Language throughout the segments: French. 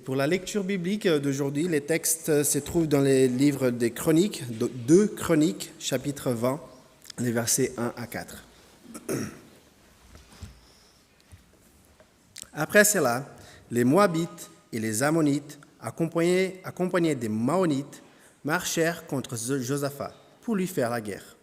pour la lecture biblique d'aujourd'hui, les textes se trouvent dans les livres des Chroniques, 2 Chroniques, chapitre 20, les versets 1 à 4. Après cela, les Moabites et les Ammonites, accompagnés des Maonites, marchèrent contre Josaphat pour lui faire la guerre.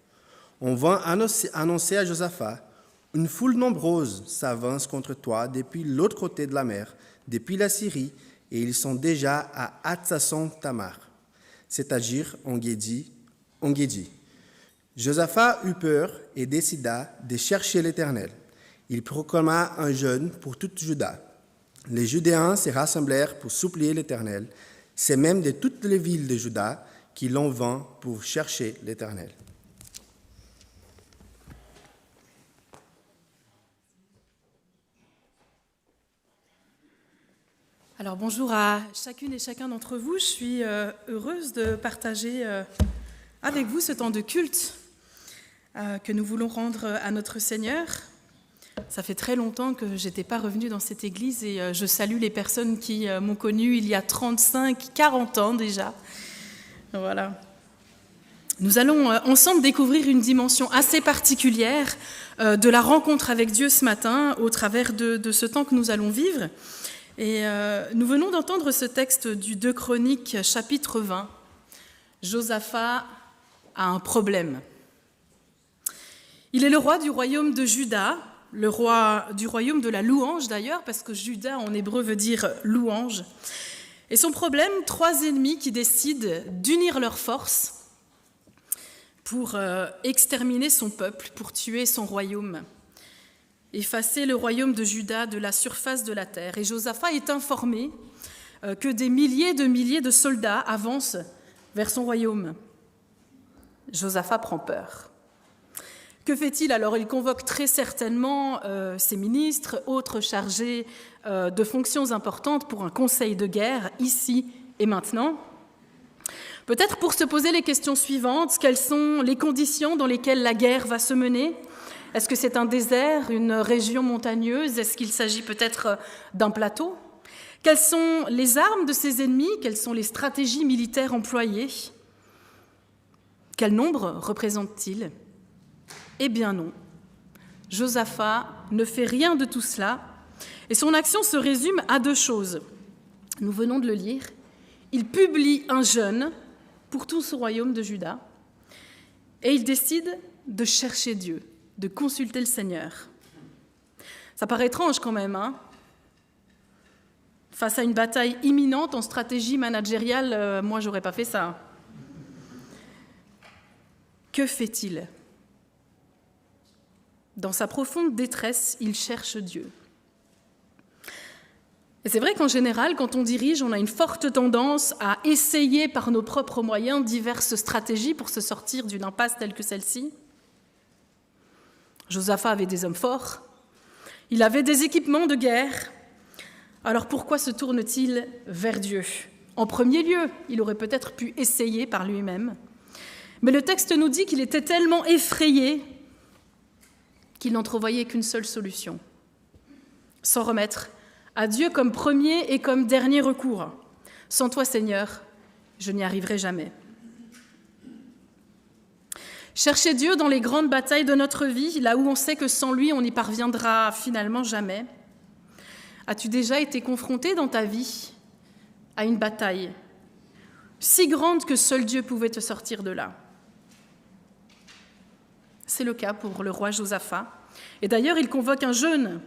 On vint annoncer à Josaphat: « Une foule nombreuse s'avance contre toi depuis l'autre côté de la mer, depuis la Syrie, et ils sont déjà à Hatsasson-Tamar, c'est-à-dire en Guédi. Josaphat eut peur et décida de chercher l'Éternel. Il proclama un jeûne pour toute Juda. Les Judéens se rassemblèrent pour supplier l'Éternel. C'est même de toutes les villes de Juda qui l'on vint pour chercher l'Éternel. » Alors bonjour à chacune et chacun d'entre vous. Je suis heureuse de partager avec vous ce temps de culte que nous voulons rendre à notre Seigneur. Ça fait très longtemps que je n'étais pas revenue dans cette église et je salue les personnes qui m'ont connue il y a 35, 40 ans déjà. Voilà. Nous allons ensemble découvrir une dimension assez particulière de la rencontre avec Dieu ce matin au travers de ce temps que nous allons vivre. Et nous venons d'entendre ce texte du 2 Chroniques, chapitre 20. Josaphat a un problème. Il est le roi du royaume de Juda, le roi du royaume de la louange d'ailleurs, parce que Juda en hébreu veut dire louange. Et son problème, 3 ennemis qui décident d'unir leurs forces pour exterminer son peuple, pour tuer son royaume. Effacer le royaume de Juda de la surface de la terre. Et Josaphat est informé que des milliers de soldats avancent vers son royaume. Josaphat prend peur. Que fait-il alors? Il convoque très certainement ses ministres, autres chargés de fonctions importantes pour un conseil de guerre, ici et maintenant. Peut-être pour se poser les questions suivantes: quelles sont les conditions dans lesquelles la guerre va se mener? Est-ce que c'est un désert, une région montagneuse? Est-ce qu'il s'agit peut-être d'un plateau? Quelles sont les armes de ses ennemis? Quelles sont les stratégies militaires employées? Quel nombre représente-t-il? Eh bien non. Josaphat ne fait rien de tout cela, et son action se résume à 2 choses. Nous venons de le lire. Il publie un jeûne pour tout ce royaume de Juda, et il décide de chercher Dieu, de consulter le Seigneur. Ça paraît étrange quand même, hein? Face à une bataille imminente en stratégie managériale, moi j'aurais pas fait ça. Que fait-il? Dans sa profonde détresse, il cherche Dieu. Et c'est vrai qu'en général, quand on dirige, on a une forte tendance à essayer par nos propres moyens diverses stratégies pour se sortir d'une impasse telle que celle-ci. Josaphat avait des hommes forts, il avait des équipements de guerre. Alors pourquoi se tourne-t-il vers Dieu? En premier lieu, il aurait peut-être pu essayer par lui-même. Mais le texte nous dit qu'il était tellement effrayé qu'il n'entrevoyait qu'une seule solution: s'en remettre à Dieu comme premier et comme dernier recours. Sans toi, Seigneur, je n'y arriverai jamais. Chercher Dieu dans les grandes batailles de notre vie, là où on sait que sans lui, on n'y parviendra finalement jamais. As-tu déjà été confronté dans ta vie à une bataille si grande que seul Dieu pouvait te sortir de là? C'est le cas pour le roi Josaphat. Et d'ailleurs, il convoque un jeûne.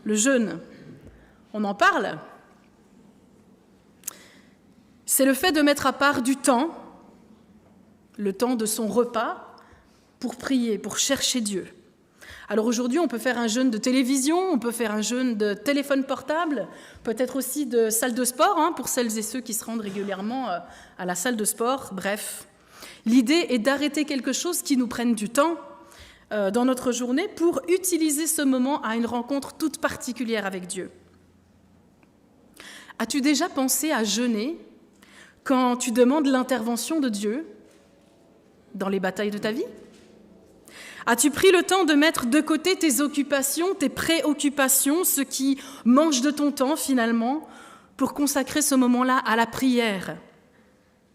Le jeûne, on en parle. C'est le fait de mettre à part du temps, le temps de son repas, pour prier, pour chercher Dieu. Alors aujourd'hui, on peut faire un jeûne de télévision, on peut faire un jeûne de téléphone portable, peut-être aussi de salle de sport, pour celles et ceux qui se rendent régulièrement à la salle de sport. Bref, l'idée est d'arrêter quelque chose qui nous prenne du temps dans notre journée pour utiliser ce moment à une rencontre toute particulière avec Dieu. As-tu déjà pensé à jeûner quand tu demandes l'intervention de Dieu dans les batailles de ta vie? As-tu pris le temps de mettre de côté tes occupations, tes préoccupations, ce qui mange de ton temps finalement, pour consacrer ce moment-là à la prière,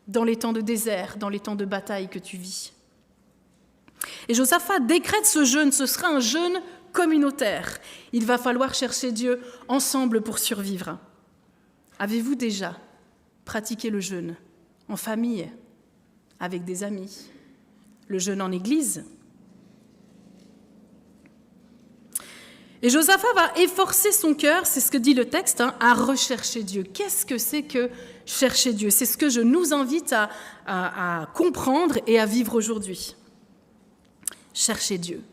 dans les temps de désert, dans les temps de bataille que tu vis. Et Josaphat décrète ce jeûne, ce sera un jeûne communautaire. Il va falloir chercher Dieu ensemble pour survivre. Avez-vous déjà pratiqué le jeûne en famille, avec des amis, le jeûne en église? Et Josaphat va efforcer son cœur, c'est ce que dit le texte, à rechercher Dieu. Qu'est-ce que c'est que chercher Dieu? C'est ce que je nous invite à comprendre et à vivre aujourd'hui. Chercher Dieu.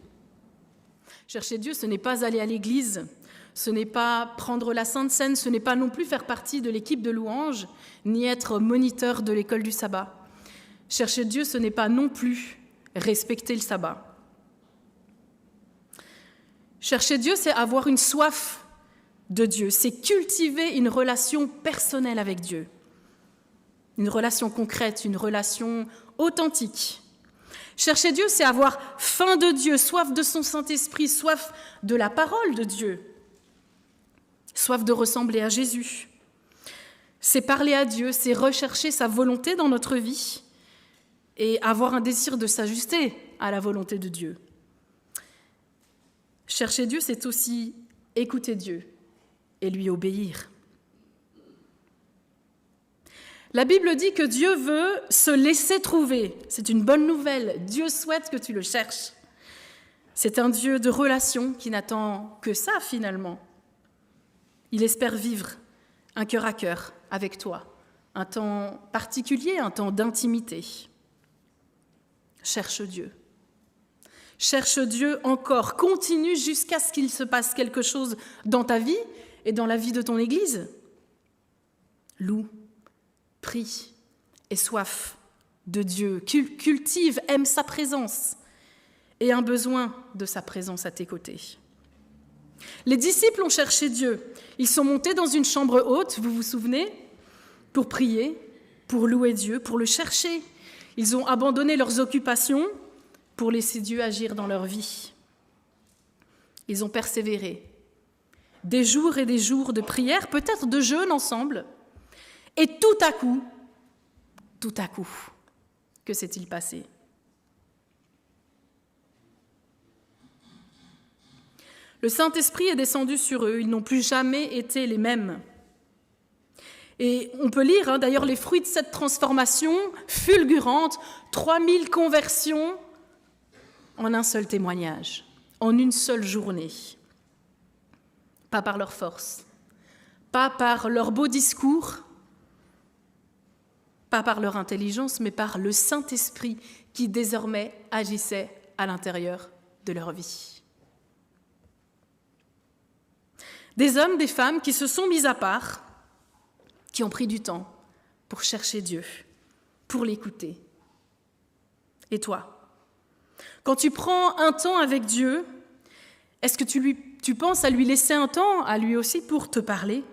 Chercher Dieu, ce n'est pas aller à l'église, ce n'est pas prendre la Sainte Seine, ce n'est pas non plus faire partie de l'équipe de louanges, ni être moniteur de l'école du sabbat. Chercher Dieu, ce n'est pas non plus respecter le sabbat. Chercher Dieu, c'est avoir une soif de Dieu, c'est cultiver une relation personnelle avec Dieu, une relation concrète, une relation authentique. Chercher Dieu, c'est avoir faim de Dieu, soif de son Saint-Esprit, soif de la parole de Dieu, soif de ressembler à Jésus. C'est parler à Dieu, c'est rechercher sa volonté dans notre vie et avoir un désir de s'ajuster à la volonté de Dieu. Chercher Dieu, c'est aussi écouter Dieu et lui obéir. La Bible dit que Dieu veut se laisser trouver. C'est une bonne nouvelle. Dieu souhaite que tu le cherches. C'est un Dieu de relation qui n'attend que ça, finalement. Il espère vivre un cœur à cœur avec toi, un temps particulier, un temps d'intimité. Cherche Dieu. Cherche Dieu encore. Continue jusqu'à ce qu'il se passe quelque chose dans ta vie et dans la vie de ton Église. Loue. Prie et soif de Dieu, cultive, aime sa présence et un besoin de sa présence à tes côtés. Les disciples ont cherché Dieu. Ils sont montés dans une chambre haute, vous vous souvenez, pour prier, pour louer Dieu, pour le chercher. Ils ont abandonné leurs occupations pour laisser Dieu agir dans leur vie. Ils ont persévéré. Des jours et des jours de prière, peut-être de jeûne ensemble. Et tout à coup, que s'est-il passé? Le Saint-Esprit est descendu sur eux, ils n'ont plus jamais été les mêmes. Et on peut lire d'ailleurs les fruits de cette transformation fulgurante, 3000 conversions en un seul témoignage, en une seule journée. Pas par leur force, pas par leur beau discours, pas par leur intelligence, mais par le Saint-Esprit qui désormais agissait à l'intérieur de leur vie. Des hommes, des femmes qui se sont mis à part, qui ont pris du temps pour chercher Dieu, pour l'écouter. Et toi, quand tu prends un temps avec Dieu, est-ce que tu penses à lui laisser un temps, à lui aussi pour te parler?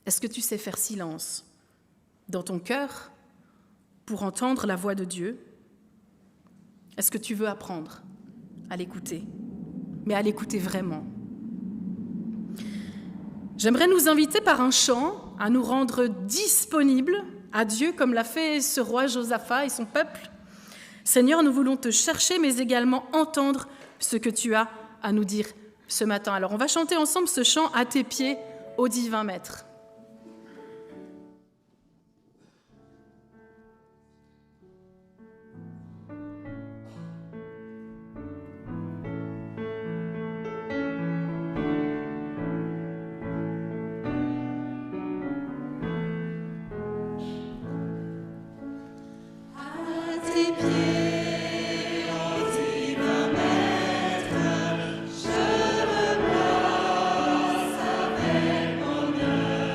Est-ce que tu sais faire silence dans ton cœur pour entendre la voix de Dieu? Est-ce que tu veux apprendre à l'écouter, mais à l'écouter vraiment? J'aimerais nous inviter par un chant à nous rendre disponibles à Dieu comme l'a fait ce roi Josaphat et son peuple. Seigneur, nous voulons te chercher, mais également entendre ce que tu as à nous dire ce matin. Alors on va chanter ensemble ce chant à tes pieds, ô divin maître. Je me place avec bonheur.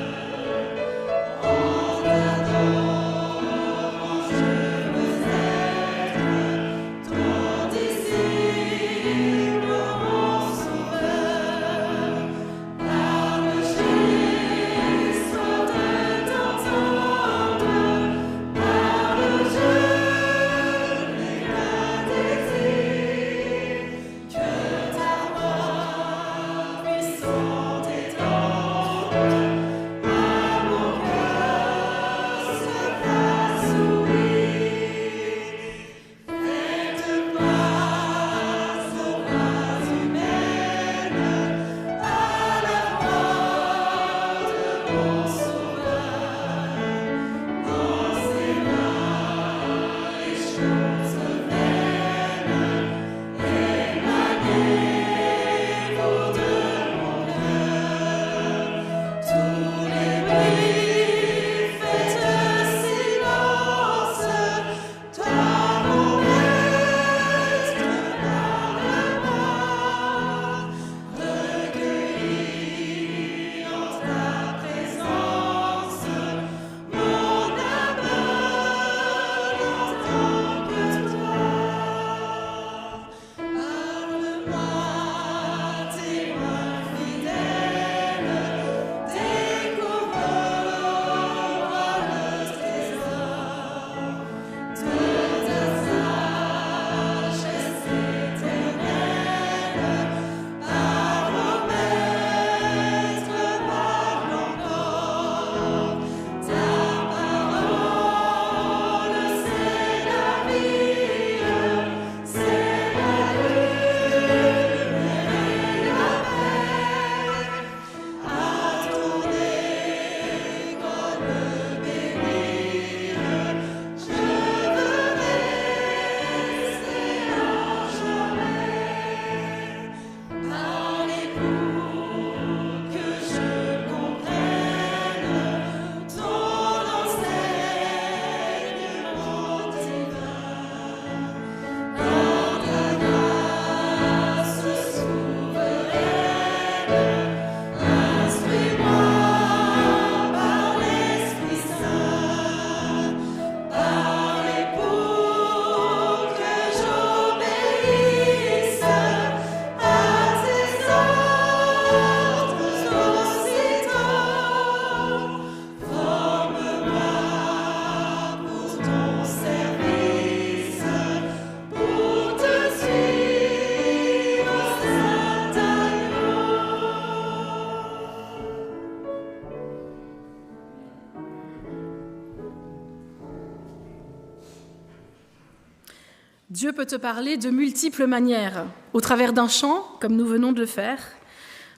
Dieu peut te parler de multiples manières, au travers d'un chant, comme nous venons de le faire,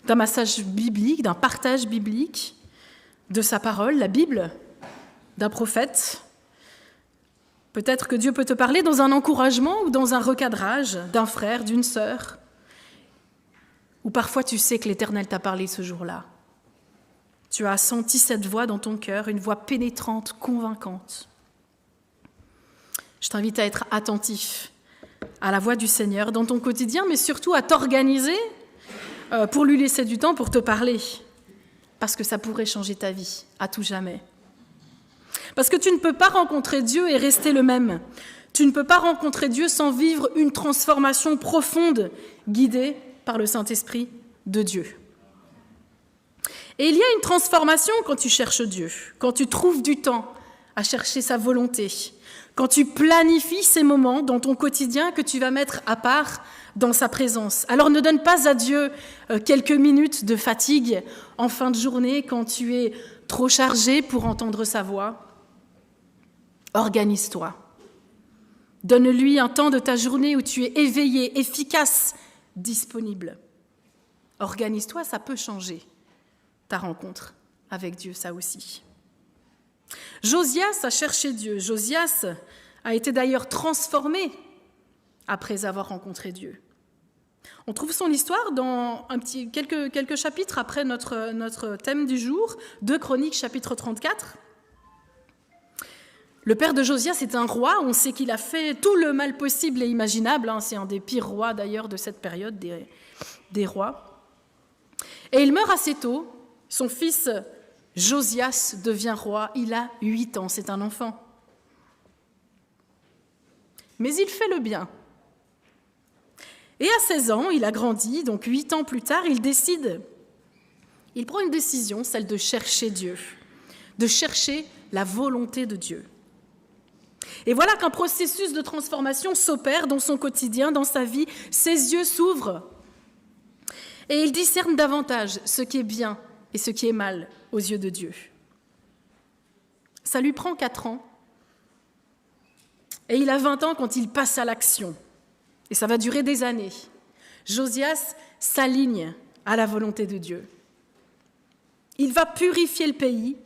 d'un message biblique, d'un partage biblique, de sa parole, la Bible, d'un prophète. Peut-être que Dieu peut te parler dans un encouragement ou dans un recadrage d'un frère, d'une sœur. Ou parfois tu sais que l'Éternel t'a parlé ce jour-là. Tu as senti cette voix dans ton cœur, une voix pénétrante, convaincante. Je t'invite à être attentif à la voix du Seigneur dans ton quotidien, mais surtout à t'organiser pour lui laisser du temps pour te parler, parce que ça pourrait changer ta vie à tout jamais. Parce que tu ne peux pas rencontrer Dieu et rester le même. Tu ne peux pas rencontrer Dieu sans vivre une transformation profonde, guidée par le Saint-Esprit de Dieu. Et il y a une transformation quand tu cherches Dieu, quand tu trouves du temps à chercher sa volonté, quand tu planifies ces moments dans ton quotidien que tu vas mettre à part dans sa présence. Alors ne donne pas à Dieu quelques minutes de fatigue en fin de journée quand tu es trop chargé pour entendre sa voix. Organise-toi. Donne-lui un temps de ta journée où tu es éveillé, efficace, disponible. Organise-toi, ça peut changer ta rencontre avec Dieu, ça aussi. Josias a cherché Dieu. Josias a été d'ailleurs transformé après avoir rencontré Dieu. On trouve son histoire dans quelques chapitres après notre thème du jour, 2 Chroniques, chapitre 34. Le père de Josias est un roi, on sait qu'il a fait tout le mal possible et imaginable, c'est un des pires rois d'ailleurs de cette période, des rois. Et il meurt assez tôt, son fils Josias devient roi, il a 8 ans, c'est un enfant. Mais il fait le bien. Et à 16 ans, il a grandi, donc 8 ans plus tard, il prend une décision, celle de chercher Dieu, de chercher la volonté de Dieu. Et voilà qu'un processus de transformation s'opère dans son quotidien, dans sa vie, ses yeux s'ouvrent et il discerne davantage ce qui est bien et ce qui est mal aux yeux de Dieu. Ça lui prend 4 ans et il a 20 ans quand il passe à l'action. Et ça va durer des années. Josias s'aligne à la volonté de Dieu. Il va purifier le pays,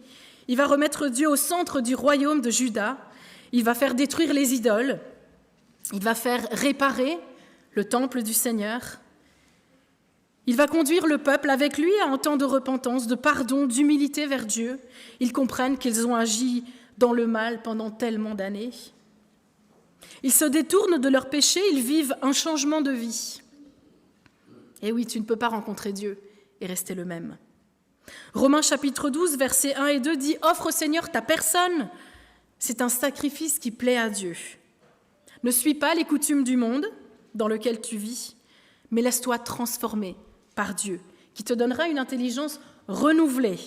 il va remettre Dieu au centre du royaume de Juda, il va faire détruire les idoles, il va faire réparer le temple du Seigneur. Il va conduire le peuple avec lui à un temps de repentance, de pardon, d'humilité vers Dieu. Ils comprennent qu'ils ont agi dans le mal pendant tellement d'années. Ils se détournent de leurs péchés, ils vivent un changement de vie. Et oui, tu ne peux pas rencontrer Dieu et rester le même. Romains chapitre 12, versets 1 et 2 dit « Offre au Seigneur ta personne, c'est un sacrifice qui plaît à Dieu. Ne suis pas les coutumes du monde dans lequel tu vis, mais laisse-toi transformer par Dieu, qui te donnera une intelligence renouvelée.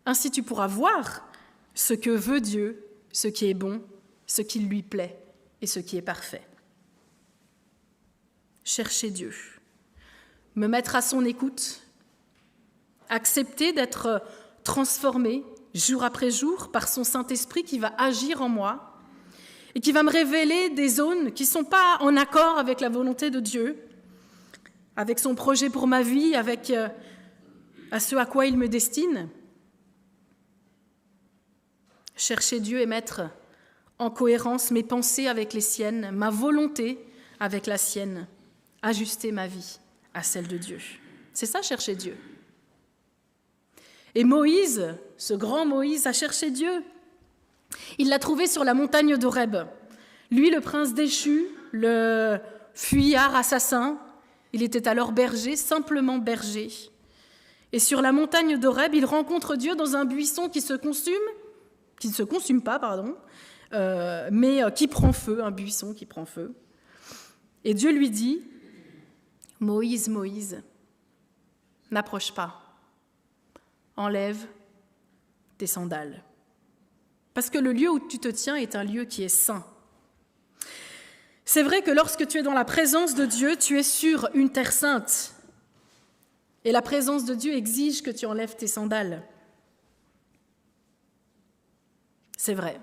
Ainsi tu pourras voir ce que veut Dieu, ce qui est bon, ce qui lui plaît et ce qui est parfait. » Chercher Dieu, me mettre à son écoute, accepter d'être transformé jour après jour par son Saint-Esprit qui va agir en moi et qui va me révéler des zones qui ne sont pas en accord avec la volonté de Dieu, avec son projet pour ma vie, avec à ce à quoi il me destine. Chercher Dieu et mettre en cohérence mes pensées avec les siennes, ma volonté avec la sienne, ajuster ma vie à celle de Dieu. C'est ça, chercher Dieu. Et Moïse, ce grand Moïse, a cherché Dieu. Il l'a trouvé sur la montagne d'Horeb. Lui, le prince déchu, le fuyard assassin, il était alors berger, simplement berger. Et sur la montagne d'Horeb, il rencontre Dieu dans un buisson qui ne se consume pas, mais qui prend feu, un buisson qui prend feu. Et Dieu lui dit, « Moïse, Moïse, n'approche pas, enlève tes sandales. Parce que le lieu où tu te tiens est un lieu qui est saint. » C'est vrai que lorsque tu es dans la présence de Dieu, tu es sur une terre sainte. Et la présence de Dieu exige que tu enlèves tes sandales. C'est vrai.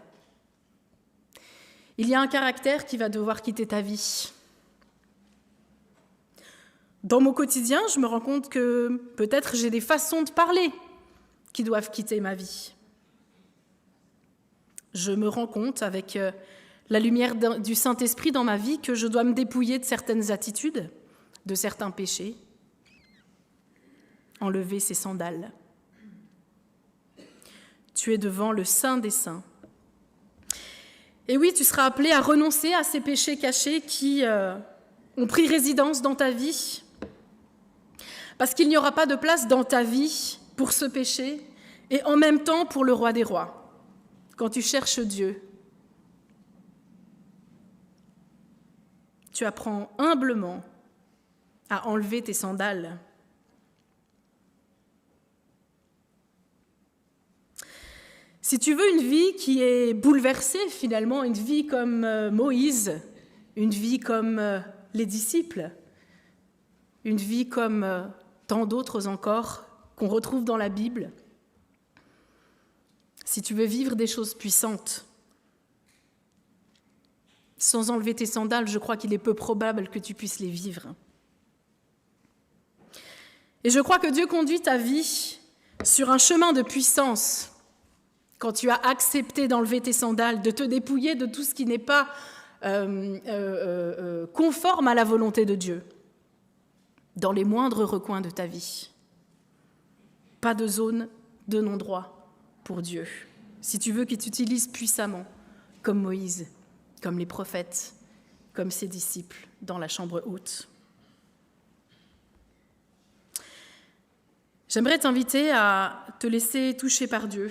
Il y a un caractère qui va devoir quitter ta vie. Dans mon quotidien, je me rends compte que peut-être j'ai des façons de parler qui doivent quitter ma vie. Je me rends compte avec la lumière du Saint-Esprit dans ma vie que je dois me dépouiller de certaines attitudes, de certains péchés, enlever ses sandales. Tu es devant le Saint des Saints. Et oui, tu seras appelé à renoncer à ces péchés cachés qui ont pris résidence dans ta vie, parce qu'il n'y aura pas de place dans ta vie pour ce péché et en même temps pour le roi des rois. Quand tu cherches Dieu, tu apprends humblement à enlever tes sandales. Si tu veux une vie qui est bouleversée, finalement, une vie comme Moïse, une vie comme les disciples, une vie comme tant d'autres encore qu'on retrouve dans la Bible, si tu veux vivre des choses puissantes, sans enlever tes sandales, je crois qu'il est peu probable que tu puisses les vivre. Et je crois que Dieu conduit ta vie sur un chemin de puissance quand tu as accepté d'enlever tes sandales, de te dépouiller de tout ce qui n'est pas conforme à la volonté de Dieu, dans les moindres recoins de ta vie. Pas de zone de non-droit pour Dieu. Si tu veux qu'il t'utilise puissamment, comme Moïse, comme les prophètes, comme ses disciples dans la chambre haute. J'aimerais t'inviter à te laisser toucher par Dieu,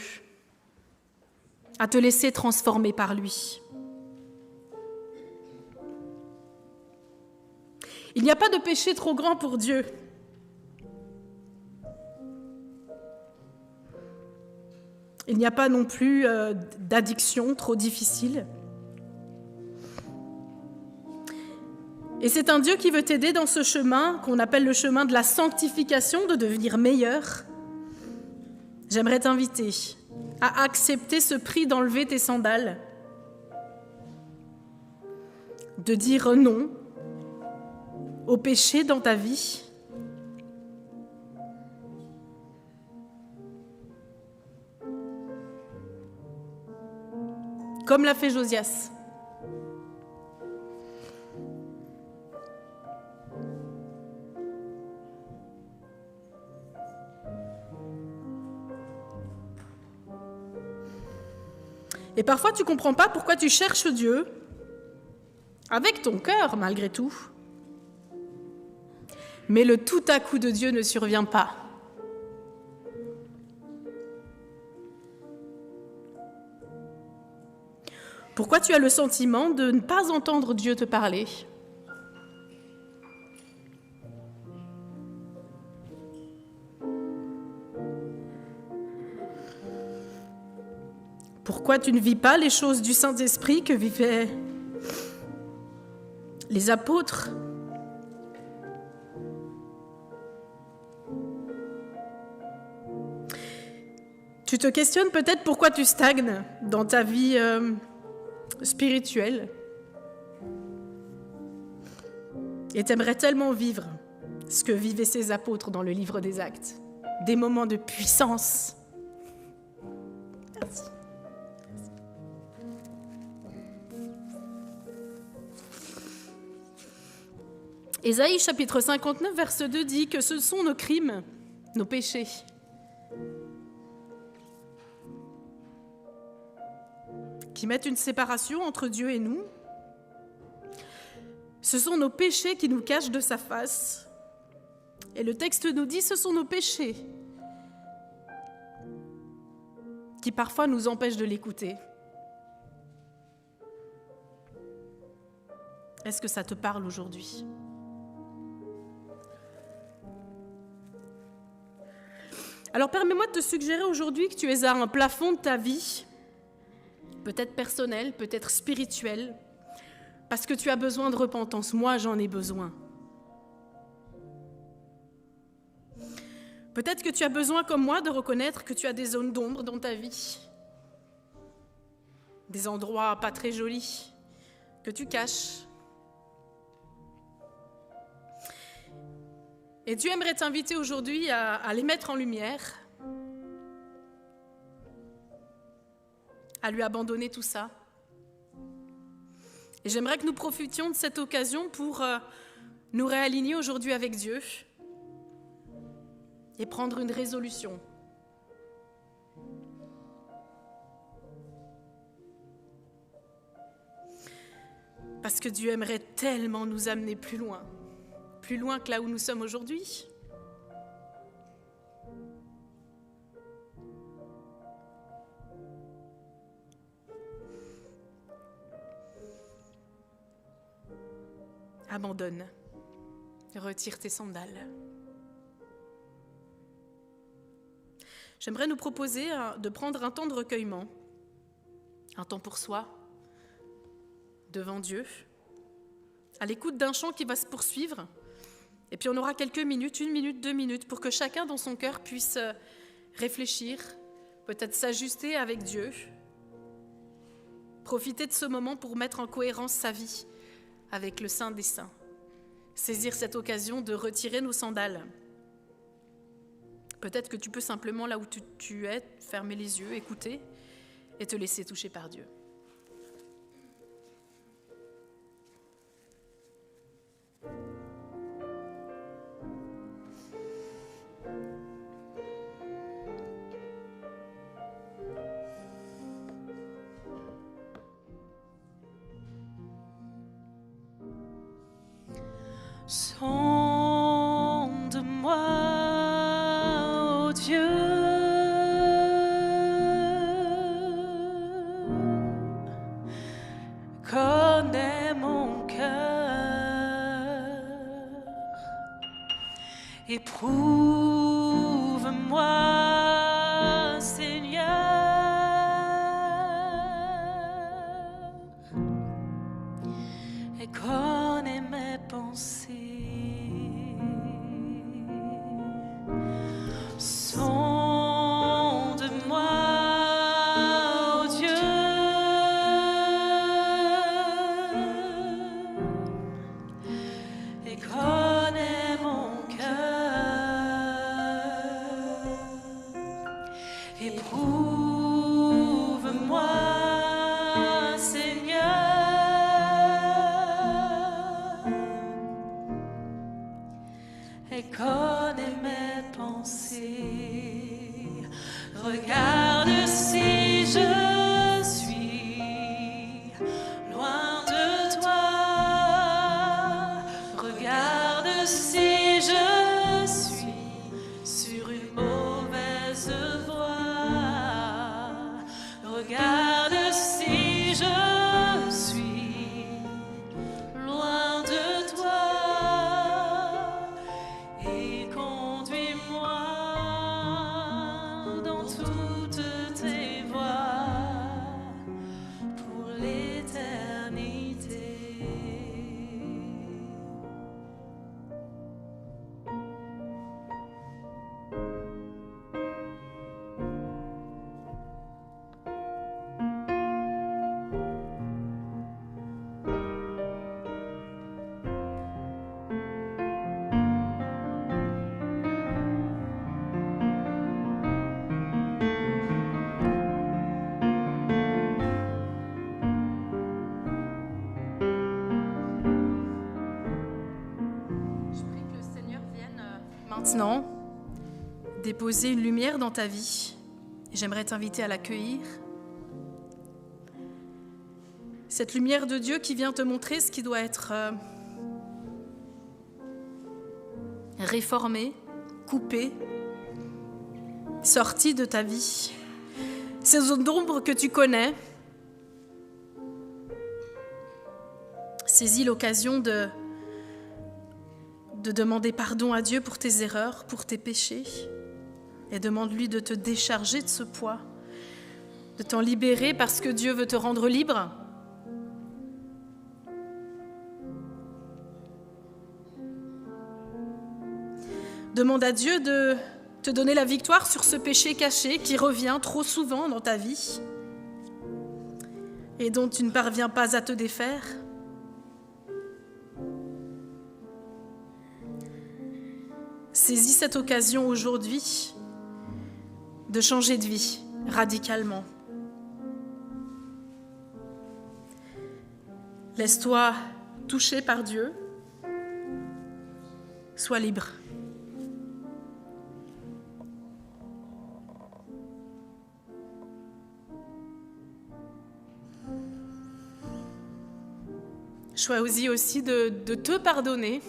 à te laisser transformer par lui. Il n'y a pas de péché trop grand pour Dieu. Il n'y a pas non plus d'addiction trop difficile. Et c'est un Dieu qui veut t'aider dans ce chemin qu'on appelle le chemin de la sanctification, de devenir meilleur. J'aimerais t'inviter à accepter ce prix d'enlever tes sandales, de dire non au péché dans ta vie, comme l'a fait Josias. Et parfois, tu ne comprends pas pourquoi tu cherches Dieu avec ton cœur, malgré tout. Mais le tout à coup de Dieu ne survient pas. Pourquoi tu as le sentiment de ne pas entendre Dieu te parler ? Pourquoi tu ne vis pas les choses du Saint-Esprit que vivaient les apôtres ? Tu te questionnes peut-être pourquoi tu stagnes dans ta vie spirituelle et t'aimerais tellement vivre ce que vivaient ces apôtres dans le livre des Actes, des moments de puissance. Merci. Ésaïe chapitre 59, verset 2 dit que ce sont nos crimes, nos péchés. Qui mettent une séparation entre Dieu et nous. Ce sont nos péchés qui nous cachent de sa face. Et le texte nous dit, ce sont nos péchés qui parfois nous empêchent de l'écouter. Est-ce que ça te parle aujourd'hui ? Alors permets-moi de te suggérer aujourd'hui que tu es à un plafond de ta vie, peut-être personnel, peut-être spirituel, parce que tu as besoin de repentance. Moi, j'en ai besoin. Peut-être que tu as besoin, comme moi, de reconnaître que tu as des zones d'ombre dans ta vie, des endroits pas très jolis que tu caches. Et Dieu aimerait t'inviter aujourd'hui à les mettre en lumière, à lui abandonner tout ça. Et j'aimerais que nous profitions de cette occasion pour nous réaligner aujourd'hui avec Dieu et prendre une résolution. Parce que Dieu aimerait tellement nous amener plus loin que là où nous sommes aujourd'hui. Abandonne, retire tes sandales. J'aimerais nous proposer de prendre un temps de recueillement, un temps pour soi, devant Dieu, à l'écoute d'un chant qui va se poursuivre. Et puis on aura quelques minutes, 1 minute, 2 minutes, pour que chacun dans son cœur puisse réfléchir, peut-être s'ajuster avec Dieu, profiter de ce moment pour mettre en cohérence sa vie avec le Saint des Saints, saisir cette occasion de retirer nos sandales. Peut-être que tu peux simplement, là où tu es, fermer les yeux, écouter et te laisser toucher par Dieu. Sonde-moi, ô Dieu, connais mon cœur, éprouve-moi, Seigneur, et connais mes pensées. Sonde-moi, ô Dieu, et connais mon cœur. si je suis loin de toi, et conduis-moi dans toutes tes voies pour l'éternité. Maintenant, déposer une lumière dans ta vie. J'aimerais t'inviter à l'accueillir. Cette lumière de Dieu qui vient te montrer ce qui doit être réformé, coupé, sorti de ta vie. Ces zones d'ombre que tu connais. Saisis l'occasion de demander pardon à Dieu pour tes erreurs, pour tes péchés, et demande-lui de te décharger de ce poids, de t'en libérer parce que Dieu veut te rendre libre. Demande à Dieu de te donner la victoire sur ce péché caché qui revient trop souvent dans ta vie et dont tu ne parviens pas à te défaire. Saisis cette occasion aujourd'hui de changer de vie radicalement. Laisse-toi toucher par Dieu. Sois libre. Choisis aussi de te pardonner.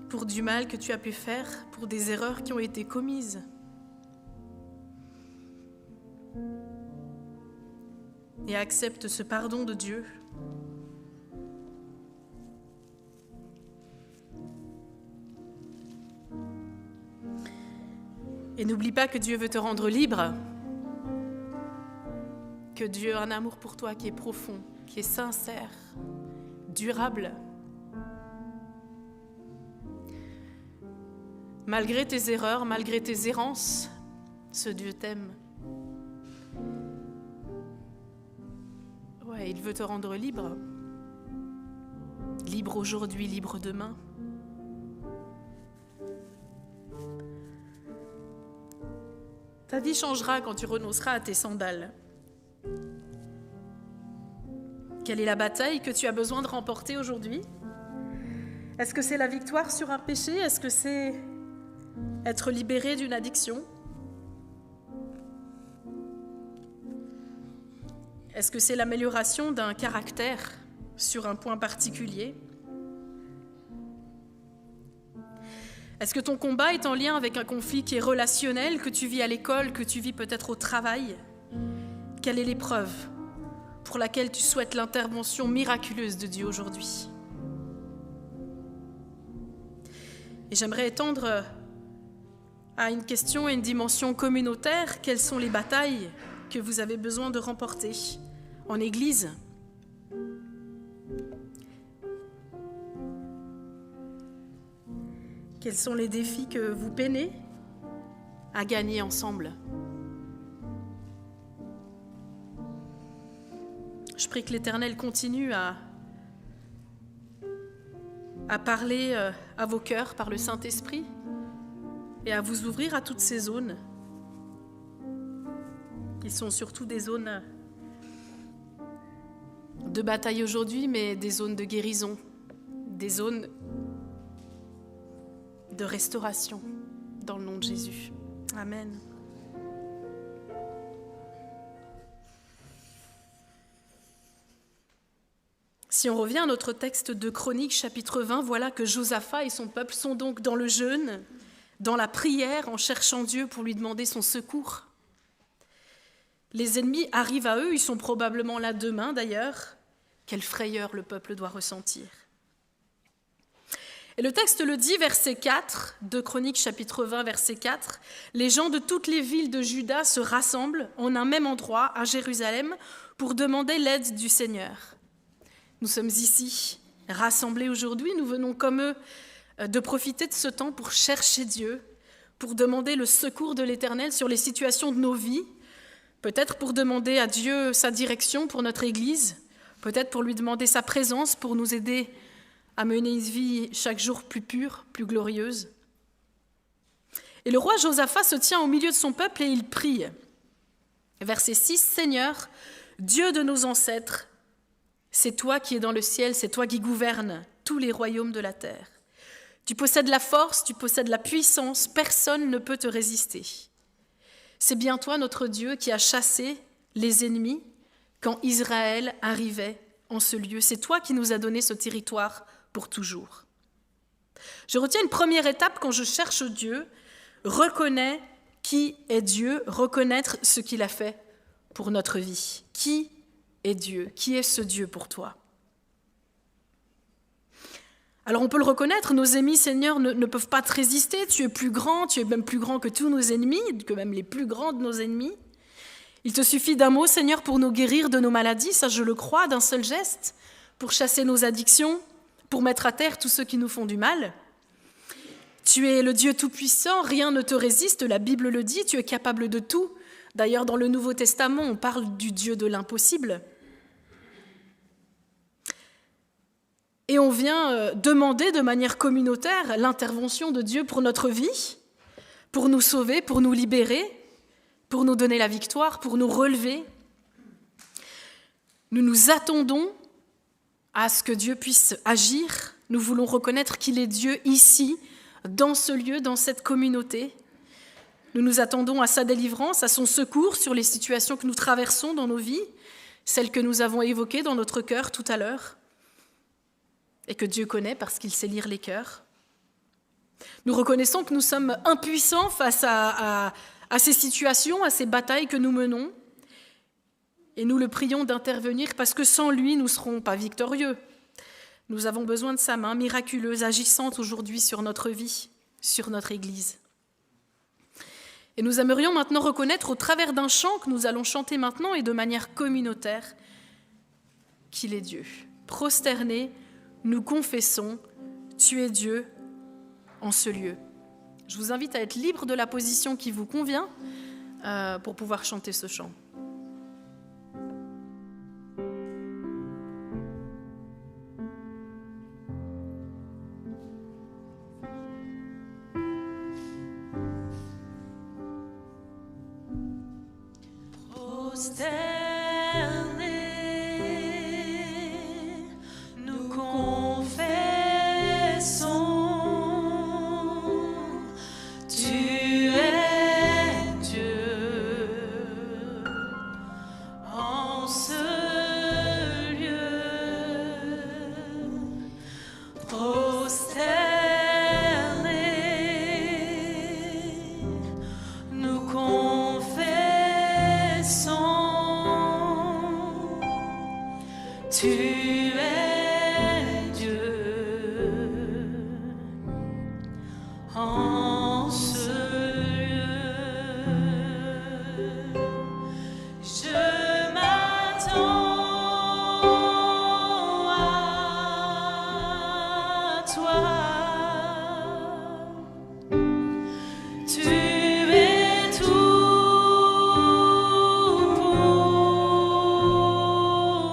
Pour du mal que tu as pu faire, pour des erreurs qui ont été commises. Et accepte ce pardon de Dieu. Et n'oublie pas que Dieu veut te rendre libre, que Dieu a un amour pour toi qui est profond, qui est sincère, durable. Malgré tes erreurs, malgré tes errances, ce Dieu t'aime. Ouais, il veut te rendre libre. Libre aujourd'hui, libre demain. Ta vie changera quand tu renonceras à tes sandales. Quelle est la bataille que tu as besoin de remporter aujourd'hui ? Est-ce que c'est la victoire sur un péché ? Est-ce que c'est être libéré d'une addiction ? Est-ce que c'est l'amélioration d'un caractère sur un point particulier ? Est-ce que ton combat est en lien avec un conflit qui est relationnel, que tu vis à l'école, que tu vis peut-être au travail ? Quelle est l'épreuve pour laquelle tu souhaites l'intervention miraculeuse de Dieu aujourd'hui ? Et j'aimerais étendre à une question et une dimension communautaire. Quelles sont les batailles que vous avez besoin de remporter en Église ? Quels sont les défis que vous peinez à gagner ensemble ? Je prie que l'Éternel continue à parler à vos cœurs par le Saint-Esprit et à vous ouvrir à toutes ces zones qui sont surtout des zones de bataille aujourd'hui, mais des zones de guérison, des zones de restauration dans le nom de Jésus. Amen. Si on revient à notre texte de Chroniques, chapitre 20, voilà que Josaphat et son peuple sont donc dans le jeûne, dans la prière, en cherchant Dieu pour lui demander son secours. Les ennemis arrivent à eux, ils sont probablement là demain d'ailleurs. Quelle frayeur le peuple doit ressentir. Et le texte le dit, verset 4, 2 Chroniques chapitre 20, verset 4, « Les gens de toutes les villes de Juda se rassemblent en un même endroit, à Jérusalem, pour demander l'aide du Seigneur. » Nous sommes ici, rassemblés aujourd'hui, nous venons comme eux de profiter de ce temps pour chercher Dieu, pour demander le secours de l'Éternel sur les situations de nos vies, peut-être pour demander à Dieu sa direction pour notre Église, peut-être pour lui demander sa présence, pour nous aider à mener une vie chaque jour plus pure, plus glorieuse. Et le roi Josaphat se tient au milieu de son peuple et il prie. Verset 6, « Seigneur, Dieu de nos ancêtres, c'est toi qui es dans le ciel, c'est toi qui gouvernes tous les royaumes de la terre. Tu possèdes la force, tu possèdes la puissance, personne ne peut te résister. C'est bien toi, notre Dieu, qui as chassé les ennemis quand Israël arrivait en ce lieu. C'est toi qui nous as donné ce territoire pour toujours. » Je retiens une première étape quand je cherche Dieu, reconnais qui est Dieu, reconnaître ce qu'il a fait pour notre vie. Qui est Dieu? Qui est ce Dieu pour toi? Alors on peut le reconnaître, nos ennemis, Seigneur, ne peuvent pas te résister. Tu es plus grand, tu es même plus grand que tous nos ennemis, que même les plus grands de nos ennemis. Il te suffit d'un mot, Seigneur, pour nous guérir de nos maladies, ça je le crois, d'un seul geste, pour chasser nos addictions, pour mettre à terre tous ceux qui nous font du mal. Tu es le Dieu tout-puissant, rien ne te résiste, la Bible le dit, tu es capable de tout. D'ailleurs, dans le Nouveau Testament, on parle du Dieu de l'impossible. Et on vient demander de manière communautaire l'intervention de Dieu pour notre vie, pour nous sauver, pour nous libérer, pour nous donner la victoire, pour nous relever. Nous nous attendons à ce que Dieu puisse agir. Nous voulons reconnaître qu'il est Dieu ici, dans ce lieu, dans cette communauté. Nous nous attendons à sa délivrance, à son secours sur les situations que nous traversons dans nos vies, celles que nous avons évoquées dans notre cœur tout à l'heure, et que Dieu connaît parce qu'il sait lire les cœurs. Nous reconnaissons que nous sommes impuissants face à ces situations, à ces batailles que nous menons, et nous le prions d'intervenir parce que sans lui, nous ne serons pas victorieux. Nous avons besoin de sa main miraculeuse, agissante aujourd'hui sur notre vie, sur notre Église. Et nous aimerions maintenant reconnaître au travers d'un chant que nous allons chanter maintenant et de manière communautaire qu'il est Dieu. Prosternés, nous confessons, tu es Dieu en ce lieu. Je vous invite à être libre de la position qui vous convient pour pouvoir chanter ce chant. Prosternés, nous confessons, tu es Dieu en ce lieu. Prosternés, nous confessons, tu es Dieu en ce lieu. Je m'attends à toi. Tu es tout pour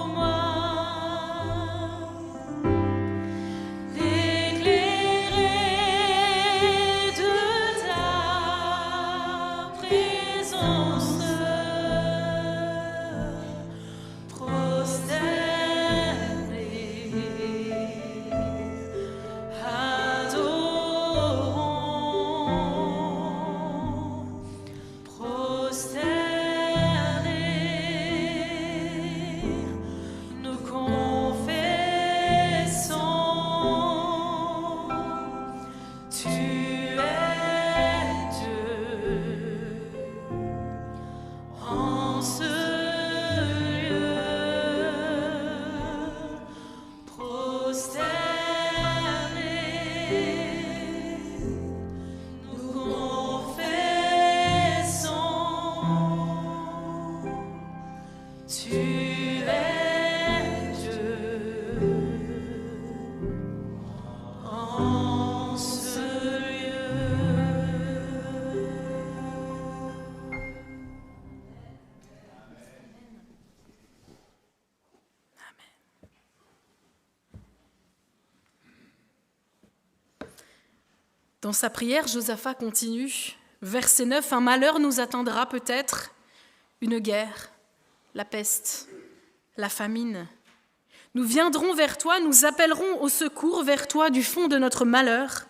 moi. Éclairé de ta présence, prosternés, adorons Dans sa prière, Josaphat continue. Verset 9, « Un malheur nous attendra peut-être, une guerre, la peste, la famine. Nous viendrons vers toi, nous appellerons au secours vers toi du fond de notre malheur.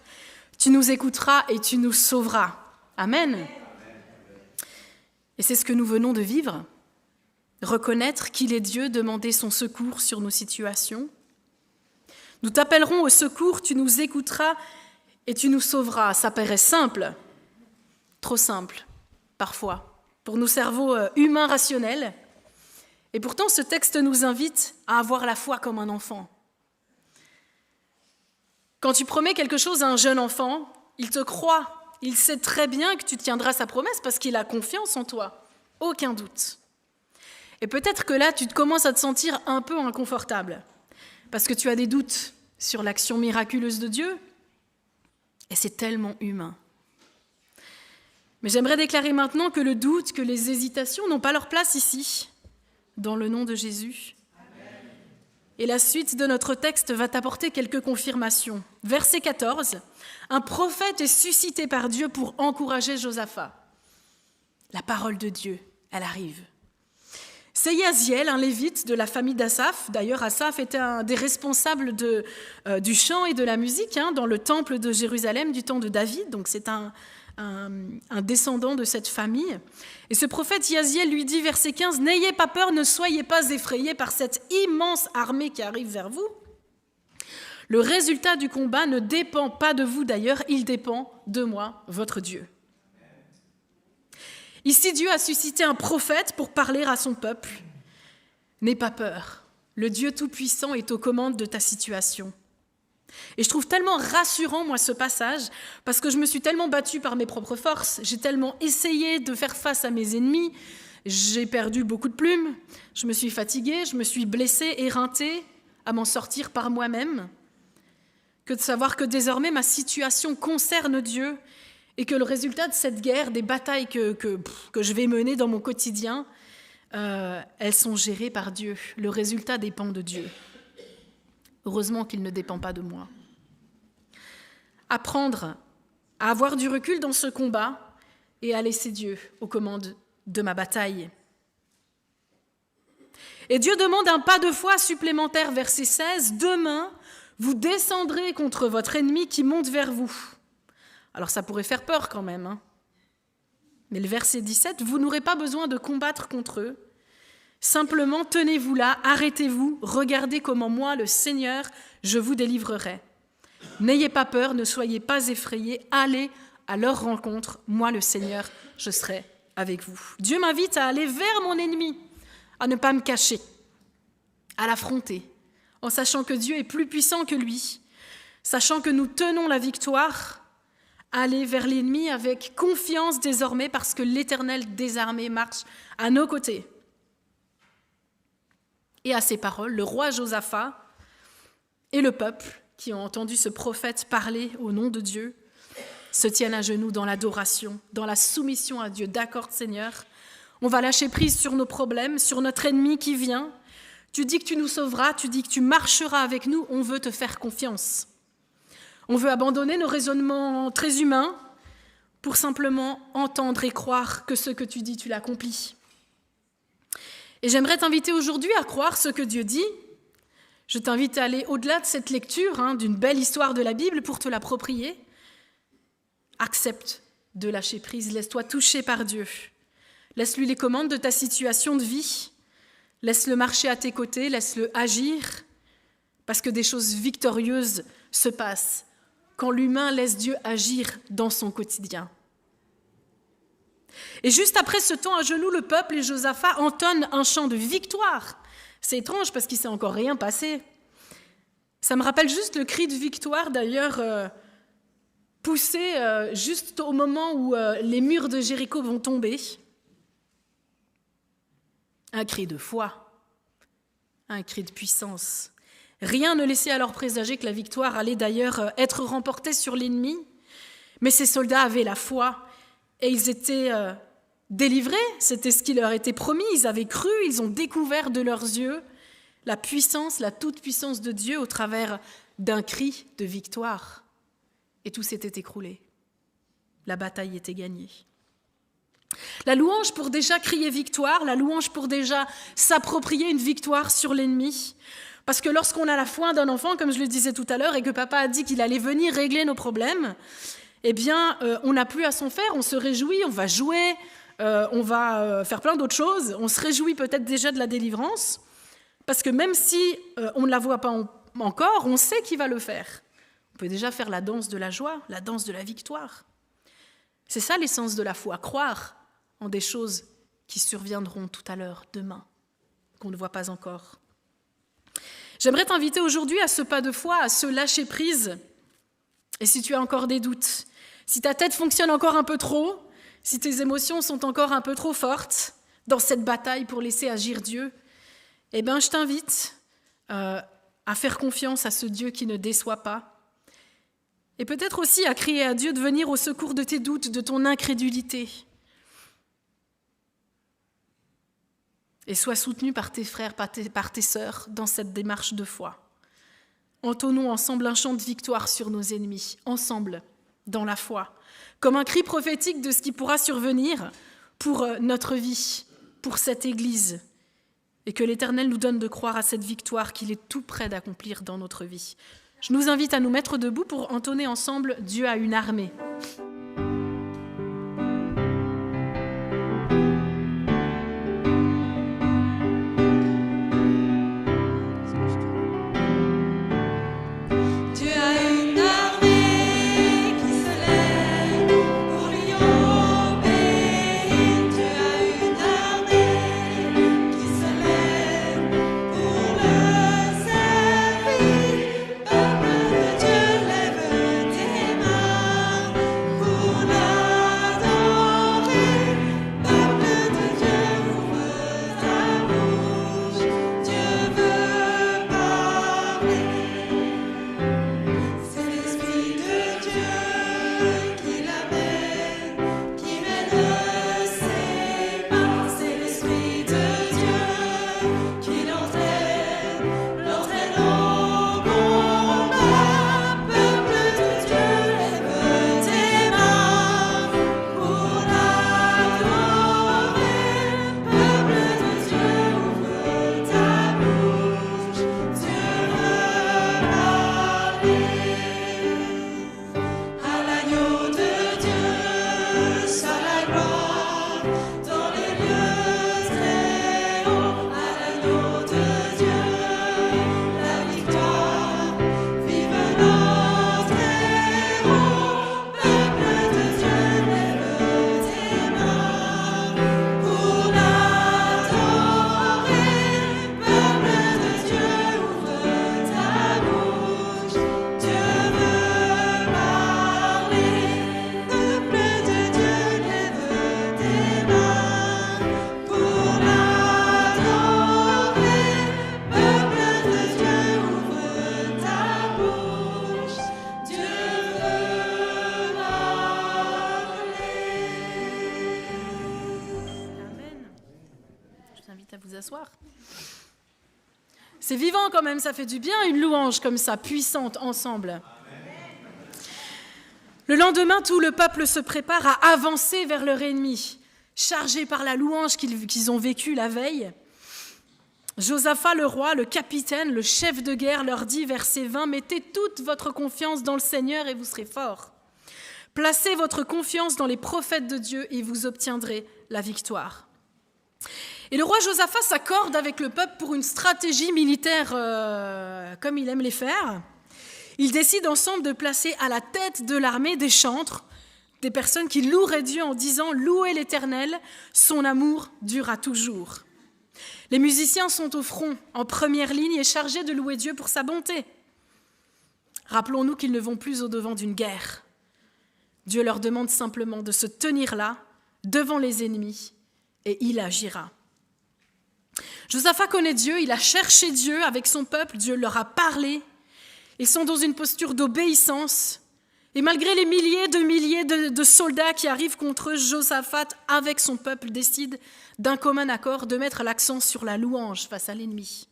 Tu nous écouteras et tu nous sauveras. » Amen. Et c'est ce que nous venons de vivre. Reconnaître qu'il est Dieu, demander son secours sur nos situations. Nous t'appellerons au secours, tu nous écouteras et tu nous sauveras. Ça paraît simple, trop simple, parfois, pour nos cerveaux humains rationnels. Et pourtant, ce texte nous invite à avoir la foi comme un enfant. Quand tu promets quelque chose à un jeune enfant, il te croit. Il sait très bien que tu tiendras sa promesse parce qu'il a confiance en toi. Aucun doute. Et peut-être que là, tu commences à te sentir un peu inconfortable parce que tu as des doutes sur l'action miraculeuse de Dieu. Et c'est tellement humain. Mais j'aimerais déclarer maintenant que le doute, que les hésitations n'ont pas leur place ici, dans le nom de Jésus. Amen. Et la suite de notre texte va t'apporter quelques confirmations. Verset 14, « Un prophète est suscité par Dieu pour encourager Josaphat. » La parole de Dieu, elle arrive. C'est Yaziel, un lévite de la famille d'Asaph. D'ailleurs, Asaph était un des responsables du chant et de la musique dans le temple de Jérusalem du temps de David. Donc c'est un descendant de cette famille. Et ce prophète Yaziel lui dit, verset 15, « N'ayez pas peur, ne soyez pas effrayés par cette immense armée qui arrive vers vous. Le résultat du combat ne dépend pas de vous d'ailleurs, il dépend de moi, votre Dieu. » Ici, Dieu a suscité un prophète pour parler à son peuple. N'aie pas peur, le Dieu Tout-Puissant est aux commandes de ta situation. Et je trouve tellement rassurant, moi, ce passage, parce que je me suis tellement battue par mes propres forces, j'ai tellement essayé de faire face à mes ennemis, j'ai perdu beaucoup de plumes, je me suis fatiguée, je me suis blessée, éreintée à m'en sortir par moi-même, que de savoir que désormais ma situation concerne Dieu et que le résultat de cette guerre, des batailles que je vais mener dans mon quotidien, elles sont gérées par Dieu. Le résultat dépend de Dieu. Heureusement qu'il ne dépend pas de moi. Apprendre à avoir du recul dans ce combat et à laisser Dieu aux commandes de ma bataille. Et Dieu demande un pas de foi supplémentaire, verset 16, « Demain, vous descendrez contre votre ennemi qui monte vers vous. » Alors ça pourrait faire peur quand même. Mais le verset 17, « Vous n'aurez pas besoin de combattre contre eux. Simplement, tenez-vous là, arrêtez-vous, regardez comment moi, le Seigneur, je vous délivrerai. N'ayez pas peur, ne soyez pas effrayés, allez à leur rencontre, moi, le Seigneur, je serai avec vous. » Dieu m'invite à aller vers mon ennemi, à ne pas me cacher, à l'affronter, en sachant que Dieu est plus puissant que lui, sachant que nous tenons la victoire, aller vers l'ennemi avec confiance désormais parce que l'Éternel des armées marche à nos côtés. Et à ces paroles, le roi Josaphat et le peuple qui ont entendu ce prophète parler au nom de Dieu se tiennent à genoux dans l'adoration, dans la soumission à Dieu. D'accord, Seigneur, on va lâcher prise sur nos problèmes, sur notre ennemi qui vient. Tu dis que tu nous sauveras, tu dis que tu marcheras avec nous, on veut te faire confiance. On veut abandonner nos raisonnements très humains pour simplement entendre et croire que ce que tu dis, tu l'accomplis. Et j'aimerais t'inviter aujourd'hui à croire ce que Dieu dit. Je t'invite à aller au-delà de cette lecture d'une belle histoire de la Bible pour te l'approprier. Accepte de lâcher prise, laisse-toi toucher par Dieu. Laisse-lui les commandes de ta situation de vie. Laisse-le marcher à tes côtés, laisse-le agir, parce que des choses victorieuses se passent quand l'humain laisse Dieu agir dans son quotidien. Et juste après ce temps à genoux, le peuple et Josaphat entonnent un chant de victoire. C'est étrange parce qu'il ne s'est encore rien passé. Ça me rappelle juste le cri de victoire, d'ailleurs, poussé juste au moment où les murs de Jéricho vont tomber. Un cri de foi, un cri de puissance. Rien ne laissait alors présager que la victoire allait d'ailleurs être remportée sur l'ennemi, mais ces soldats avaient la foi et ils étaient délivrés, c'était ce qui leur était promis, ils avaient cru, ils ont découvert de leurs yeux la puissance, la toute-puissance de Dieu au travers d'un cri de victoire. Et tout s'était écroulé. la bataille était gagnée. La louange pour déjà crier victoire, la louange pour déjà s'approprier une victoire sur l'ennemi. Parce que lorsqu'on a la foi d'un enfant, comme je le disais tout à l'heure, et que papa a dit qu'il allait venir régler nos problèmes, eh bien, on n'a plus à s'en faire, on se réjouit, on va jouer, on va faire plein d'autres choses, on se réjouit peut-être déjà de la délivrance, parce que même si on ne la voit pas encore, on sait qu'il va le faire. On peut déjà faire la danse de la joie, la danse de la victoire. C'est ça l'essence de la foi, croire en des choses qui surviendront tout à l'heure, demain, qu'on ne voit pas encore. J'aimerais t'inviter aujourd'hui à ce pas de foi, à ce lâcher prise. Et si tu as encore des doutes, si ta tête fonctionne encore un peu trop, si tes émotions sont encore un peu trop fortes dans cette bataille pour laisser agir Dieu, eh bien, je t'invite à faire confiance à ce Dieu qui ne déçoit pas. Et peut-être aussi à crier à Dieu de venir au secours de tes doutes, de ton incrédulité. Et sois soutenu par tes frères, par tes sœurs dans cette démarche de foi. Entonnons ensemble un chant de victoire sur nos ennemis, ensemble, dans la foi, comme un cri prophétique de ce qui pourra survenir pour notre vie, pour cette Église, et que l'Éternel nous donne de croire à cette victoire qu'il est tout près d'accomplir dans notre vie. Je nous invite à nous mettre debout pour entonner ensemble « Dieu a une armée ». C'est vivant quand même, ça fait du bien une louange comme ça, puissante, ensemble. Le lendemain, tout le peuple se prépare à avancer vers leur ennemi, chargé par la louange qu'ils ont vécue la veille. Josaphat le roi, le capitaine, le chef de guerre leur dit, verset 20, « Mettez toute votre confiance dans le Seigneur et vous serez forts. Placez votre confiance dans les prophètes de Dieu et vous obtiendrez la victoire. » Et le roi Josaphat s'accorde avec le peuple pour une stratégie militaire comme il aime les faire. Ils décident ensemble de placer à la tête de l'armée des chantres, des personnes qui loueraient Dieu en disant « Louez l'Éternel, son amour durera toujours ». Les musiciens sont au front, en première ligne et chargés de louer Dieu pour sa bonté. Rappelons-nous qu'ils ne vont plus au-devant d'une guerre. Dieu leur demande simplement de se tenir là, devant les ennemis, et il agira. Josaphat connaît Dieu, il a cherché Dieu avec son peuple, Dieu leur a parlé. Ils sont dans une posture d'obéissance. Et malgré les milliers de soldats qui arrivent contre eux, Josaphat, avec son peuple, décide d'un commun accord de mettre l'accent sur la louange face à l'ennemi.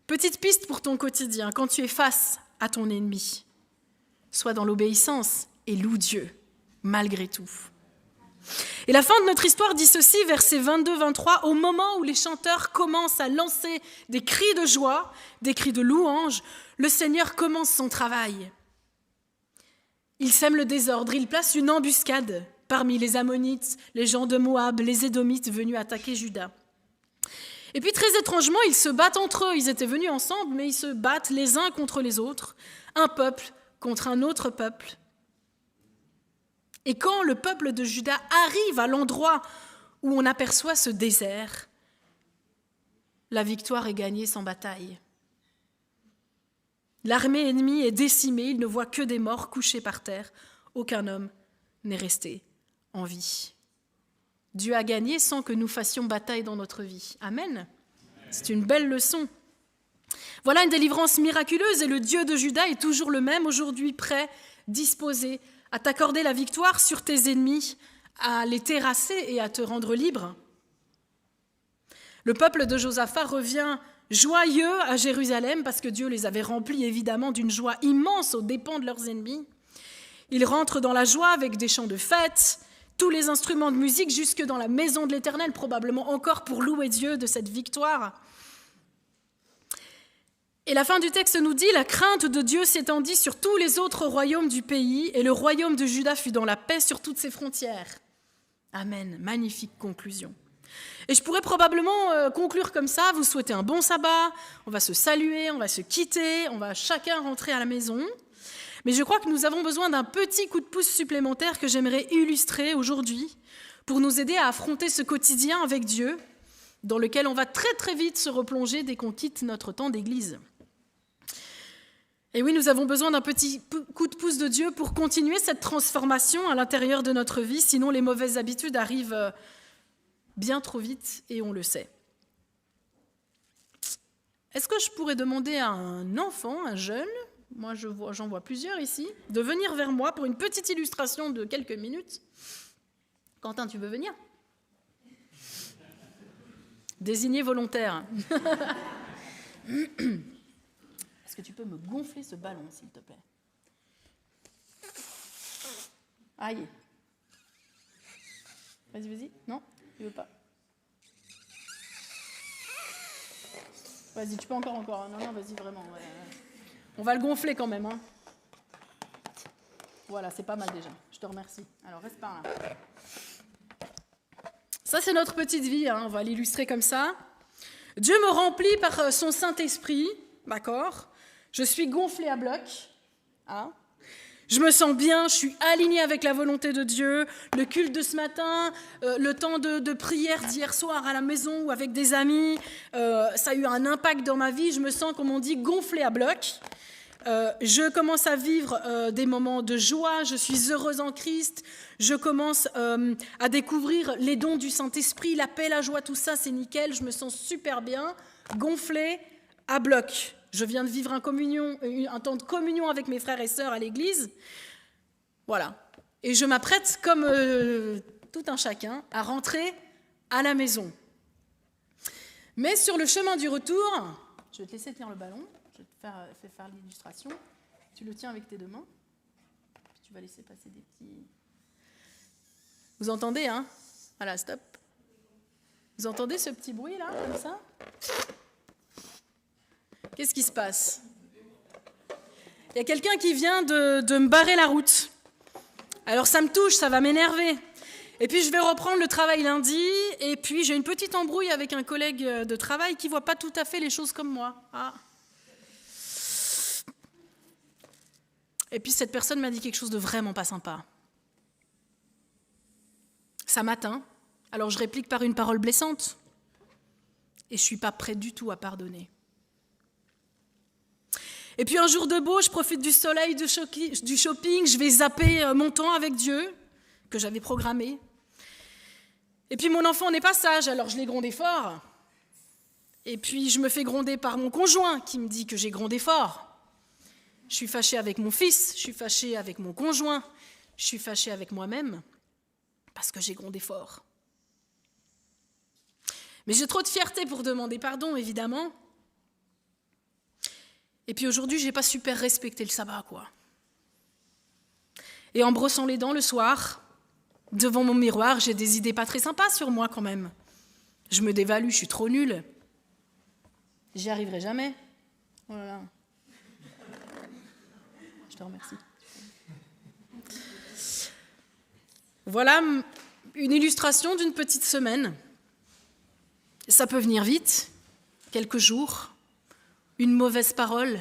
Petite piste pour ton quotidien, quand tu es face à ton ennemi, sois dans l'obéissance et loue Dieu malgré tout. Et la fin de notre histoire dit ceci, versets 22-23, au moment où les chanteurs commencent à lancer des cris de joie, des cris de louange, le Seigneur commence son travail. Il sème le désordre, il place une embuscade parmi les Ammonites, les gens de Moab, les Édomites venus attaquer Juda. Et puis très étrangement, ils se battent entre eux, ils étaient venus ensemble, mais ils se battent les uns contre les autres, un peuple contre un autre peuple. Et quand le peuple de Juda arrive à l'endroit où on aperçoit ce désert, la victoire est gagnée sans bataille. L'armée ennemie est décimée, il ne voit que des morts couchés par terre. Aucun homme n'est resté en vie. Dieu a gagné sans que nous fassions bataille dans notre vie. Amen. C'est une belle leçon. Voilà une délivrance miraculeuse et le Dieu de Juda est toujours le même, aujourd'hui prêt, disposé à t'accorder la victoire sur tes ennemis, à les terrasser et à te rendre libre. Le peuple de Josaphat revient joyeux à Jérusalem parce que Dieu les avait remplis évidemment d'une joie immense aux dépens de leurs ennemis. Ils rentrent dans la joie avec des chants de fête, tous les instruments de musique jusque dans la maison de l'Éternel, probablement encore pour louer Dieu de cette victoire. Et la fin du texte nous dit « La crainte de Dieu s'étendit sur tous les autres royaumes du pays, et le royaume de Juda fut dans la paix sur toutes ses frontières. » Amen, magnifique conclusion. Et je pourrais probablement conclure comme ça, vous souhaitez un bon sabbat, on va se saluer, on va se quitter, on va chacun rentrer à la maison. Mais je crois que nous avons besoin d'un petit coup de pouce supplémentaire que j'aimerais illustrer aujourd'hui pour nous aider à affronter ce quotidien avec Dieu, dans lequel on va très très vite se replonger dès qu'on quitte notre temps d'église. Et oui, nous avons besoin d'un petit coup de pouce de Dieu pour continuer cette transformation à l'intérieur de notre vie, sinon les mauvaises habitudes arrivent bien trop vite et on le sait. Est-ce que je pourrais demander à un enfant, un jeune, moi j'en vois plusieurs ici, de venir vers moi pour une petite illustration de quelques minutes? Quentin, tu veux venir? Désigné volontaire. Est-ce que tu peux me gonfler ce ballon, s'il te plaît? Aïe. Vas-y. Non, tu veux pas? Vas-y, tu peux encore. Non, vas-y, vraiment. Ouais. On va le gonfler quand même. Hein. Voilà, c'est pas mal déjà. Je te remercie. Alors, reste par là. Ça, c'est notre petite vie. Hein. On va l'illustrer comme ça. Dieu me remplit par son Saint-Esprit. D'accord? Je suis gonflée à bloc. Hein? Je me sens bien, je suis alignée avec la volonté de Dieu. Le culte de ce matin, le temps de prière d'hier soir à la maison ou avec des amis, ça a eu un impact dans ma vie. Je me sens, comme on dit, gonflée à bloc. Je commence à vivre des moments de joie, je suis heureuse en Christ. Je commence à découvrir les dons du Saint-Esprit, la paix, la joie, tout ça, c'est nickel. Je me sens super bien, gonflée à bloc. Je viens de vivre un temps de communion avec mes frères et sœurs à l'église. Voilà. Et je m'apprête, comme tout un chacun, à rentrer à la maison. Mais sur le chemin du retour, je vais te laisser tenir le ballon, je vais te faire l'illustration. Tu le tiens avec tes deux mains, puis tu vas laisser passer des petits... Vous entendez, hein? Voilà, stop. Vous entendez ce petit bruit là, comme ça? Qu'est-ce qui se passe? Il y a quelqu'un qui vient de me barrer la route. Alors ça me touche, ça va m'énerver. Et puis je vais reprendre le travail lundi, et puis j'ai une petite embrouille avec un collègue de travail qui ne voit pas tout à fait les choses comme moi. Ah. Et puis cette personne m'a dit quelque chose de vraiment pas sympa. Ça m'atteint, alors je réplique par une parole blessante. Et je ne suis pas prête du tout à pardonner. Et puis un jour de beau, je profite du soleil, du shopping, je vais zapper mon temps avec Dieu, que j'avais programmé. Et puis mon enfant n'est pas sage, alors je l'ai grondé fort. Et puis je me fais gronder par mon conjoint, qui me dit que j'ai grondé fort. Je suis fâchée avec mon fils, je suis fâchée avec mon conjoint, je suis fâchée avec moi-même, parce que j'ai grondé fort. Mais j'ai trop de fierté pour demander pardon, évidemment. Et puis aujourd'hui, je n'ai pas super respecté le sabbat, quoi. Et en brossant les dents le soir, devant mon miroir, j'ai des idées pas très sympas sur moi quand même. Je me dévalue, je suis trop nulle. J'y arriverai jamais. Oh là là. Je te remercie. Voilà une illustration d'une petite semaine. Ça peut venir vite, quelques jours, une mauvaise parole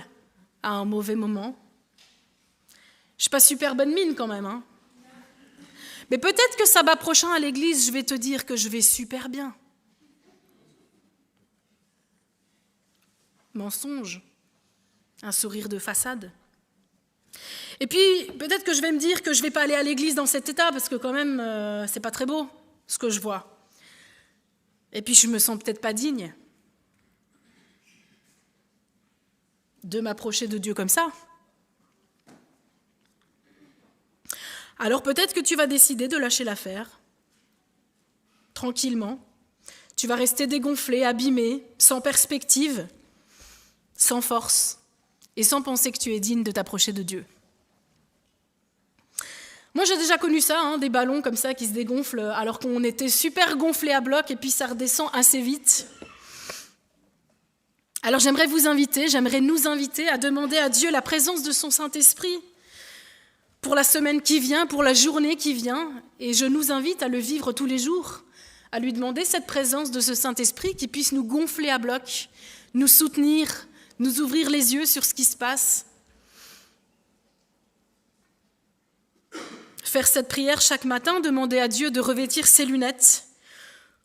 à un mauvais moment. Je suis pas super bonne mine quand même, hein. Mais peut-être que sabbat prochain à l'église, je vais te dire que je vais super bien. Mensonge, un sourire de façade. Et puis, peut-être que je vais me dire que je ne vais pas aller à l'église dans cet état, parce que quand même, c'est pas très beau, ce que je vois. Et puis, je me sens peut-être pas digne de m'approcher de Dieu comme ça. Alors peut-être que tu vas décider de lâcher l'affaire, tranquillement. Tu vas rester dégonflé, abîmé, sans perspective, sans force, et sans penser que tu es digne de t'approcher de Dieu. Moi, j'ai déjà connu ça, hein, des ballons comme ça qui se dégonflent alors qu'on était super gonflé à bloc et puis ça redescend assez vite. Alors j'aimerais nous inviter à demander à Dieu la présence de son Saint-Esprit pour la semaine qui vient, pour la journée qui vient, et je nous invite à le vivre tous les jours, à lui demander cette présence de ce Saint-Esprit qui puisse nous gonfler à bloc, nous soutenir, nous ouvrir les yeux sur ce qui se passe. Faire cette prière chaque matin, demander à Dieu de revêtir ses lunettes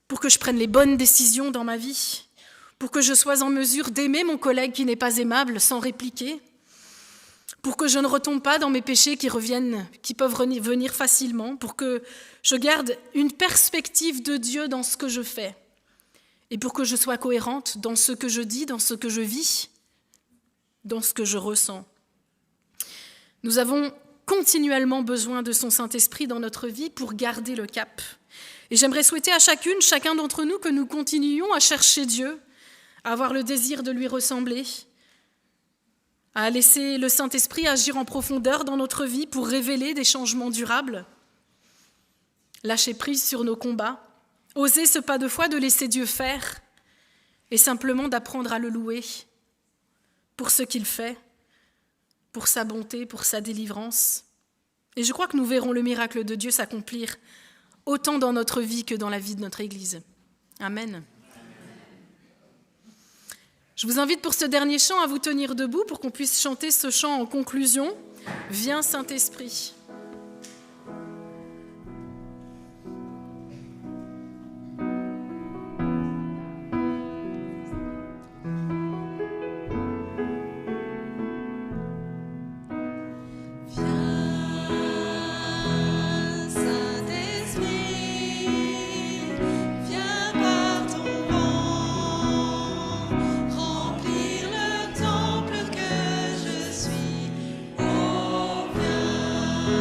pour que je prenne les bonnes décisions dans ma vie, pour que je sois en mesure d'aimer mon collègue qui n'est pas aimable sans répliquer, pour que je ne retombe pas dans mes péchés qui peuvent venir facilement, pour que je garde une perspective de Dieu dans ce que je fais, et pour que je sois cohérente dans ce que je dis, dans ce que je vis, dans ce que je ressens. Nous avons continuellement besoin de son Saint-Esprit dans notre vie pour garder le cap. Et j'aimerais souhaiter à chacun d'entre nous que nous continuions à chercher Dieu, à avoir le désir de lui ressembler, à laisser le Saint-Esprit agir en profondeur dans notre vie pour révéler des changements durables, lâcher prise sur nos combats, oser ce pas de foi de laisser Dieu faire et simplement d'apprendre à le louer pour ce qu'il fait, pour sa bonté, pour sa délivrance. Et je crois que nous verrons le miracle de Dieu s'accomplir autant dans notre vie que dans la vie de notre Église. Amen. Je vous invite pour ce dernier chant à vous tenir debout pour qu'on puisse chanter ce chant en conclusion. Viens Saint-Esprit. Remplir le temple que je suis. Oh, viens.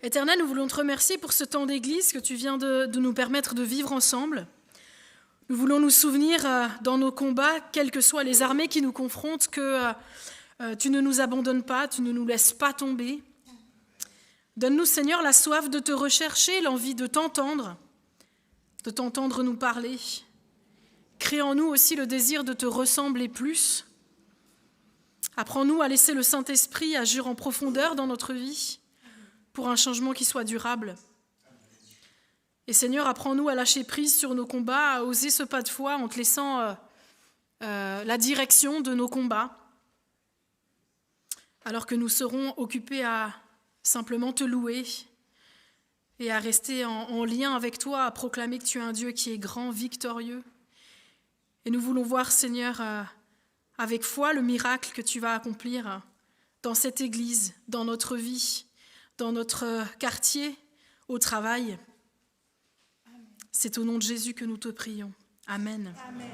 Éternel, nous voulons te remercier pour ce temps d'église que tu viens de nous permettre de vivre ensemble. Nous voulons nous souvenir dans nos combats, quelles que soient les armées qui nous confrontent, que tu ne nous abandonnes pas, tu ne nous laisses pas tomber. Donne-nous, Seigneur, la soif de te rechercher, l'envie de t'entendre nous parler. Crée en nous aussi le désir de te ressembler plus. Apprends-nous à laisser le Saint-Esprit agir en profondeur dans notre vie pour un changement qui soit durable. Et Seigneur, apprends-nous à lâcher prise sur nos combats, à oser ce pas de foi en te laissant la direction de nos combats, alors que nous serons occupés à simplement te louer et à rester en lien avec toi, à proclamer que tu es un Dieu qui est grand, victorieux. Et nous voulons voir, Seigneur, avec foi, le miracle que tu vas accomplir dans cette Église, dans notre vie, dans notre quartier, au travail. C'est au nom de Jésus que nous te prions. Amen. Amen.